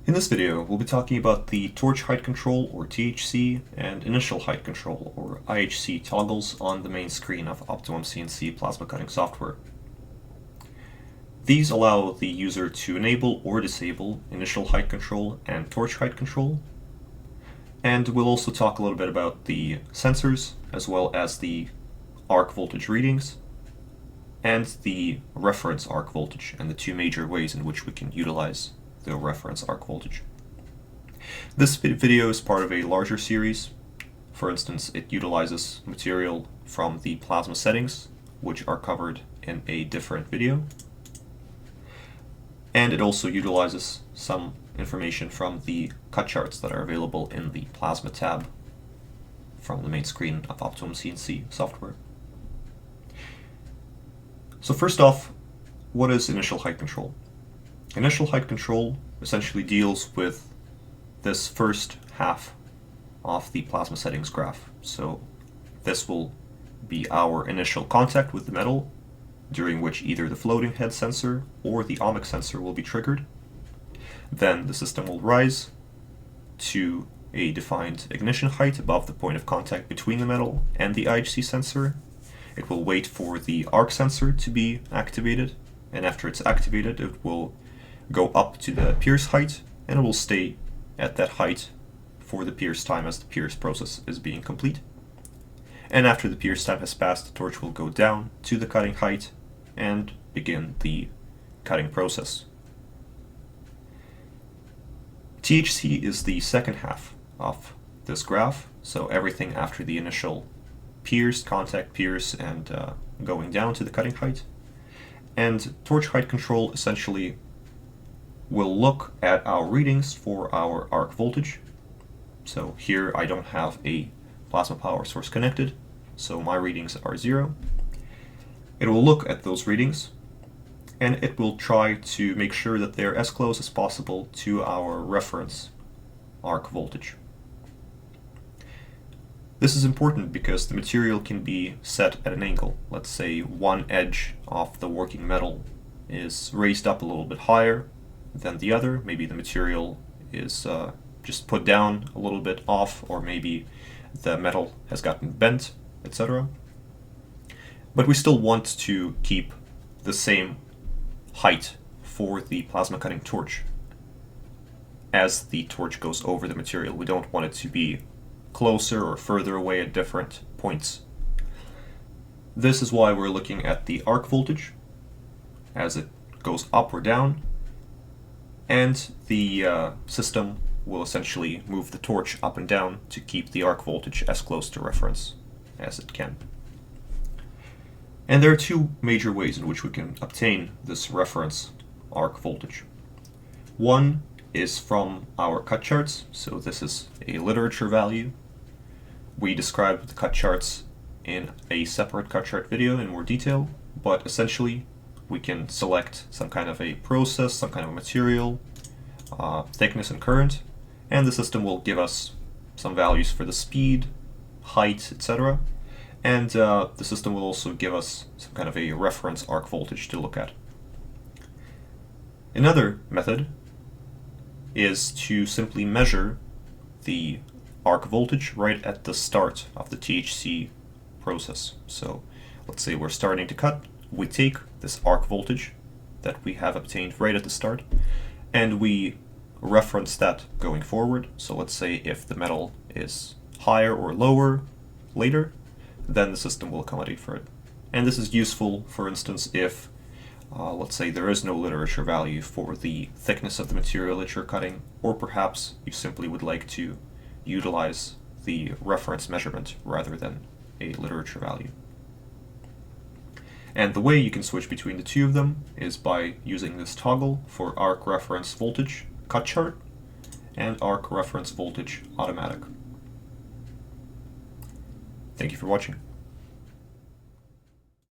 In this video, we'll be talking about the torch height control, or THC, and initial height control, or IHC toggles on the main screen of OptimumCNC plasma cutting software. These allow the user to enable or disable initial height control and torch height control. And we'll also talk a little bit about the sensors, as well as the arc voltage readings, and the reference arc voltage, and the two major ways in which we can utilize the reference arc voltage. This video is part of a larger series. For instance, it utilizes material from the plasma settings, which are covered in a different video. And it also utilizes some information from the cut charts that are available in the plasma tab from the main screen of OptimumCNC software. So first off, what is initial height control? Initial height control essentially deals with this first half of the plasma settings graph. So this will be our initial contact with the metal, during which either the floating head sensor or the ohmic sensor will be triggered. Then the system will rise to a defined ignition height above the point of contact between the metal and the IHC sensor. It will wait for the arc sensor to be activated, and after it's activated, it will go up to the pierce height, and it will stay at that height for the pierce time as the pierce process is being complete. And after the pierce time has passed, the torch will go down to the cutting height and begin the cutting process. THC is the second half of this graph, so everything after the initial pierce, contact, pierce, and going down to the cutting height. And torch height control essentially will look at our readings for our arc voltage. So here I don't have a plasma power source connected, so my readings are 0. It will look at those readings, and it will try to make sure that they're as close as possible to our reference arc voltage. This is important because the material can be set at an angle. Let's say one edge of the working metal is raised up a little bit higher than the other. Maybe the material is just put down a little bit off, or maybe the metal has gotten bent, etc. But we still want to keep the same height for the plasma cutting torch as the torch goes over the material. We don't want it to be closer or further away at different points. This is why we're looking at the arc voltage as it goes up or down, and the system will essentially move the torch up and down to keep the arc voltage as close to reference as it can. And there are two major ways in which we can obtain this reference arc voltage. One is from our cut charts, so this is a literature value. We described the cut charts in a separate cut chart video in more detail, but essentially we can select some kind of a process, some kind of a material, thickness and current, and the system will give us some values for the speed, height, etc. And the system will also give us some kind of a reference arc voltage to look at. Another method is to simply measure the arc voltage right at the start of the THC process. So let's say we're starting to cut. We take this arc voltage that we have obtained right at the start, and we reference that going forward. So let's say if the metal is higher or lower later, then the system will accommodate for it. And this is useful, for instance, if let's say there is no literature value for the thickness of the material that you're cutting, or perhaps you simply would like to utilize the reference measurement rather than a literature value. And the way you can switch between the two of them is by using this toggle for arc reference voltage cut chart and arc reference voltage automatic. Thank you for watching.